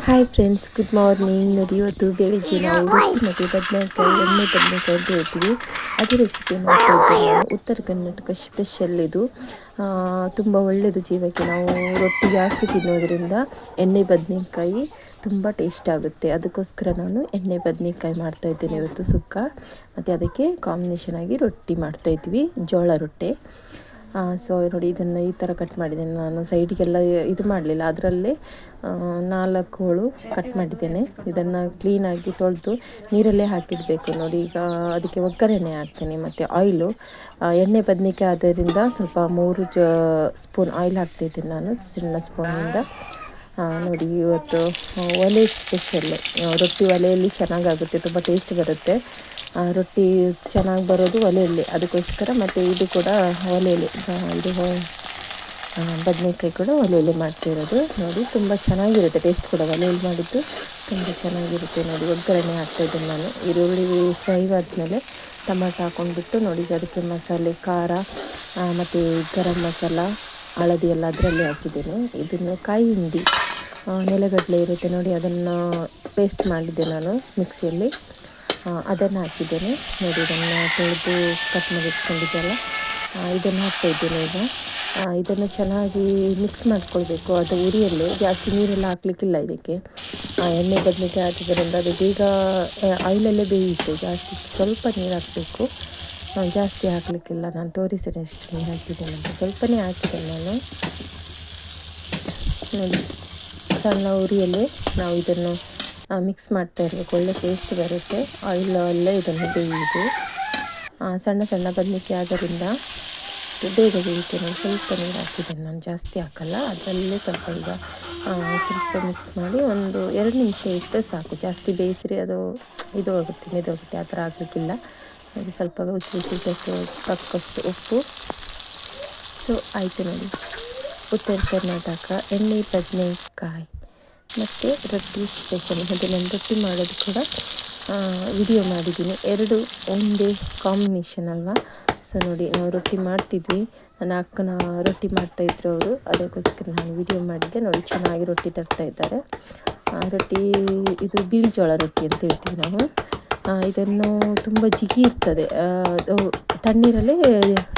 Hi friends, good morning. ನೋಡಿ, ಇವತ್ತು ಬೆಳಿಗ್ಗೆ ನಾವು ರೊಟ್ಟಿ ಮತ್ತು ಬದನೆಕಾಯಿ, ಎಣ್ಣೆ ಬದನೆಕಾಯಿ ಅಂತ ಹೇಳ್ತೀವಿ, ಅದು ರೆಸಿಪಿ ಮಾಡ್ತಾ ಇದ್ದೇನೆ ನಾನು. ಉತ್ತರ ಕರ್ನಾಟಕ ಸ್ಪೆಷಲ್ ಇದು. ತುಂಬ ಒಳ್ಳೆಯದು ಜೀವಕ್ಕೆ. ನಾವು ರೊಟ್ಟಿ ಜಾಸ್ತಿ ತಿನ್ನೋದ್ರಿಂದ ಎಣ್ಣೆ ಬದನೆಕಾಯಿ ತುಂಬ ಟೇಸ್ಟ್ ಆಗುತ್ತೆ. ಅದಕ್ಕೋಸ್ಕರ ನಾನು ಎಣ್ಣೆ ಬದನೆಕಾಯಿ ಮಾಡ್ತಾಯಿದ್ದೇನೆ ಇವತ್ತು ಸುಕ್ಕ. ಮತ್ತು ಅದಕ್ಕೆ ಕಾಂಬಿನೇಷನ್ ಆಗಿ ರೊಟ್ಟಿ ಮಾಡ್ತಾಯಿದ್ವಿ, ಜೋಳ ರೊಟ್ಟಿ. ಸೊ ನೋಡಿ, ಇದನ್ನು ಈ ಥರ ಕಟ್ ಮಾಡಿದ್ದೇನೆ ನಾನು. ಸೈಡಿಗೆಲ್ಲ ಇದು ಮಾಡಲಿಲ್ಲ, ಅದರಲ್ಲೇ 4 ಹೋಳು ಕಟ್ ಮಾಡಿದ್ದೇನೆ. ಇದನ್ನು ಕ್ಲೀನಾಗಿ ತೊಳೆದು ನೀರಲ್ಲೇ ಹಾಕಿಡಬೇಕು. ನೋಡಿ, ಈಗ ಅದಕ್ಕೆ ಒಗ್ಗರಣೆ ಹಾಕ್ತೇನೆ ಮತ್ತು ಆಯಿಲು. ಎಣ್ಣೆ ಬದನೆಕಾಯಿ ಆದ್ದರಿಂದ ಸ್ವಲ್ಪ 3 ಸ್ಪೂನ್ ಆಯಿಲ್ ಹಾಕ್ತಿದ್ದೀನಿ ನಾನು, ಸಣ್ಣ ಸ್ಪೂನಿಂದ. ನೋಡಿ, ಇವತ್ತು ಒಲೆ ಸ್ಪೆಷಲ್ಲು. ರೊಟ್ಟಿ ಒಲೆಯಲ್ಲಿ ಚೆನ್ನಾಗಾಗುತ್ತೆ, ತುಂಬ ಟೇಸ್ಟ್ ಬರುತ್ತೆ. ರೊಟ್ಟಿ ಚೆನ್ನಾಗಿ ಬರೋದು ಒಲೆಯಲ್ಲಿ, ಅದಕ್ಕೋಸ್ಕರ. ಮತ್ತು ಇದು ಕೂಡ ಒಲೆಯಲ್ಲಿ, ಇದು ಬದನೆಕಾಯಿ ಕೂಡ ಒಲೆಯಲ್ಲಿ ಮಾಡ್ತಿರೋದು. ನೋಡಿ, ತುಂಬ ಚೆನ್ನಾಗಿರುತ್ತೆ, ಟೇಸ್ಟ್ ಕೂಡ ಒಲೆಯಲ್ಲಿ ಮಾಡಿದ್ದು ತುಂಬ ಚೆನ್ನಾಗಿರುತ್ತೆ. ನೋಡಿ, ಒಗ್ಗರಣೆ ಹಾಕ್ತಾಯಿದ್ದೀನಿ ನಾನು. ಈರುಳ್ಳಿ ಫ್ರೈ ಆದಮೇಲೆ ಟೊಮಾಟೊ ಹಾಕ್ಕೊಂಡ್ಬಿಟ್ಟು, ನೋಡಿ ಅದಕ್ಕೆ ಮಸಾಲೆ, ಖಾರ ಮತ್ತು ಗರಂ ಮಸಾಲ, ಹಳದಿ ಎಲ್ಲ ಅದರಲ್ಲಿ ಹಾಕಿದ್ದೇನೆ. ಇದನ್ನು ಕಾಯಿ ಹಿಂಡಿ, ನೆಲಗಡಲೆ ಇರುತ್ತೆ ನೋಡಿ, ಅದನ್ನು ಪೇಸ್ಟ್ ಮಾಡಿದ್ದೆ ನಾನು ಮಿಕ್ಸಿಯಲ್ಲಿ, ಅದನ್ನು ಹಾಕಿದ್ದೇನೆ. ನೋಡಿ, ಇದನ್ನು ತೊಳೆದು ಕಟ್ ಮಾಡಿ ಇಟ್ಕೊಂಡಿದ್ದೆಲ್ಲ ಇದನ್ನು ಹಾಕ್ತಾಯಿದ್ದೇನೆ ಈಗ. ಇದನ್ನು ಚೆನ್ನಾಗಿ ಮಿಕ್ಸ್ ಮಾಡ್ಕೊಳ್ಬೇಕು. ಅದು ಉರಿಯಲ್ಲೇ, ಜಾಸ್ತಿ ನೀರೆಲ್ಲ ಹಾಕಲಿಕ್ಕಿಲ್ಲ ಇದಕ್ಕೆ. ಎಣ್ಣೆ ಬದನೆಕಾಯಿ ಹಾಕಿದ್ದರಿಂದ ಅದು ಬೇಗ ಆಯಿಲಲ್ಲೇ ಬೇಯುತ್ತೆ. ಜಾಸ್ತಿ ಸ್ವಲ್ಪ ನೀರು ಹಾಕಬೇಕು, ಜಾಸ್ತಿ ಹಾಕಲಿಕ್ಕಿಲ್ಲ. ನಾನು ತೋರಿಸ್ತೇನೆ ಎಷ್ಟು ನೀರು ಹಾಕಿದ್ದೇನೆ ಅಂತ. ಸ್ವಲ್ಪನೇ ಹಾಕಿದ್ದೇನೆ ನಾನು. ನೋಡಿ, ಸಣ್ಣ ಉರಿಯಲ್ಲೇ ನಾವು ಇದನ್ನು ಮಿಕ್ಸ್ ಮಾಡ್ತಾ ಇರಬೇಕು, ಒಳ್ಳೆ ಟೇಸ್ಟ್ ಬರುತ್ತೆ. ಆಯಿಲಲ್ಲೇ ಇದನ್ನು ಬೇಯುವುದು. ಸಣ್ಣ ಸಣ್ಣ ಬದನೆಕಾಯಿ ಆದ್ದರಿಂದ ಬೇಗ ಬೇಯುತ್ತೆ. ನಾನು ಸ್ವಲ್ಪ ನೀರು ಹಾಕಿದ್ದೇನೆ, ನಾನು ಜಾಸ್ತಿ ಹಾಕಲ್ಲ. ಅದರಲ್ಲೇ ಸ್ವಲ್ಪ ಈಗ ಸ್ವಲ್ಪ ಮಿಕ್ಸ್ ಮಾಡಿ ಒಂದು 2 ನಿಮಿಷ ಇಟ್ಟರೆ ಸಾಕು. ಜಾಸ್ತಿ ಬೇಯಿಸ್ರಿ ಅದು ಮೆದೋಗುತ್ತೆ, ಆ ಥರ ಆಗಲಿಕ್ಕಿಲ್ಲ. ಅದು ಸ್ವಲ್ಪ ತಕ್ಕಷ್ಟು ಉಪ್ಪು. ಸೊ ಆಯಿತು ನೋಡಿ, ಉತ್ತರ ಕರ್ನಾಟಕ ಎಣ್ಣೆ ಬದನೆಕಾಯಿ ಮತ್ತು ರೊಟ್ಟಿ ಸ್ಪೆಷಲ್. ಮತ್ತು ನಾನು ರೊಟ್ಟಿ ಮಾಡೋದು ಕೂಡ ವಿಡಿಯೋ ಮಾಡಿದ್ದೀನಿ. 2 ಒಂದೇ ಕಾಂಬಿನೇಷನ್ ಅಲ್ವಾ. ಸೊ ನೋಡಿ, ನಾವು ರೊಟ್ಟಿ ಮಾಡ್ತಿದ್ವಿ, ನನ್ನ ಅಕ್ಕನ ರೊಟ್ಟಿ ಮಾಡ್ತಾಯಿದ್ರು ಅವರು, ಅದಕ್ಕೋಸ್ಕರ ನಾನು ವಿಡಿಯೋ ಮಾಡಿದ್ದೆ. ನೋಡಿ, ಚೆನ್ನಾಗಿ ರೊಟ್ಟಿ ತರ್ತಾಯಿದ್ದಾರೆ. ರೊಟ್ಟಿ ಇದು ಬಿಳಿ ಜೋಳ ರೊಟ್ಟಿ ಅಂತ ಹೇಳ್ತೀವಿ ನಾವು. ಇದನ್ನು ತುಂಬ ಜಿಗಿ ಇರ್ತದೆ. ತಣ್ಣೀರಲ್ಲೇ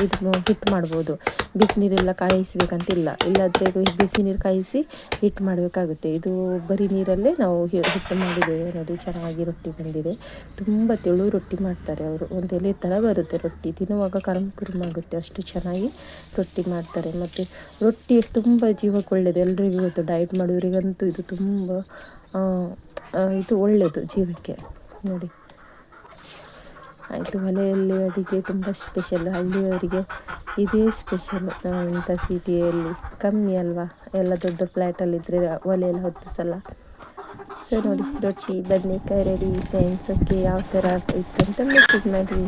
ಇದನ್ನು ಹಿಟ್ಟು ಮಾಡ್ಬೋದು, ಬಿಸಿ ನೀರೆಲ್ಲ ಕಾಯಿಸಬೇಕಂತಿಲ್ಲ. ಇಲ್ಲಾದರೆ ಬಿಸಿ ನೀರು ಕಾಯಿಸಿ ಹಿಟ್ಟು ಮಾಡಬೇಕಾಗುತ್ತೆ. ಇದು ಬರೀ ನೀರಲ್ಲೇ ನಾವು ಹಿಟ್ಟು ಮಾಡಿದ್ದೇವೆ. ನೋಡಿ, ಚೆನ್ನಾಗಿ ರೊಟ್ಟಿ ಬಂದಿದೆ. ತುಂಬ ತೆಳು ರೊಟ್ಟಿ ಮಾಡ್ತಾರೆ ಅವರು, ಒಂದು ಎಲೆ ಥರ ಬರುತ್ತೆ ರೊಟ್ಟಿ. ತಿನ್ನುವಾಗ ಕರುಮಾಗುತ್ತೆ, ಅಷ್ಟು ಚೆನ್ನಾಗಿ ರೊಟ್ಟಿ ಮಾಡ್ತಾರೆ. ಮತ್ತು ರೊಟ್ಟಿ ತುಂಬ ಜೀವಕ್ಕೆ ಒಳ್ಳೆಯದು, ಎಲ್ರಿಗೂ ಗೊತ್ತು. ಡಯಟ್ ಮಾಡೋರಿಗಂತೂ ಇದು ತುಂಬ ಇದು ಒಳ್ಳೆಯದು ಜೀವಕ್ಕೆ. ನೋಡಿ, ಆಯಿತು. ಒಲೆಯಲ್ಲಿ ಅಡುಗೆ ತುಂಬ ಸ್ಪೆಷಲ್, ಹಳ್ಳಿಯವರಿಗೆ ಇದೇ ಸ್ಪೆಷಲ್. ಇಂಥ ಸಿಟಿಯಲ್ಲಿ ಕಮ್ಮಿ ಅಲ್ವಾ, ಎಲ್ಲ ದೊಡ್ಡ ಫ್ಲ್ಯಾಟಲ್ಲಿದ್ದರೆ ಒಲೆಯಲ್ಲಿ ಹೊತ್ತಿಸಲ್ಲ. ಸೊ ನೋಡಿ, ರೊಟ್ಟಿ ಬದನೆಕಾಯಿ ರೆಡಿ. ಥ್ಯಾಂಕ್ಸ್. ಓಕೆ, ಯಾವ ಥರ ಇತ್ತು ಅಂತ ಮೆಸೇಜ್ ಮಾಡಿ.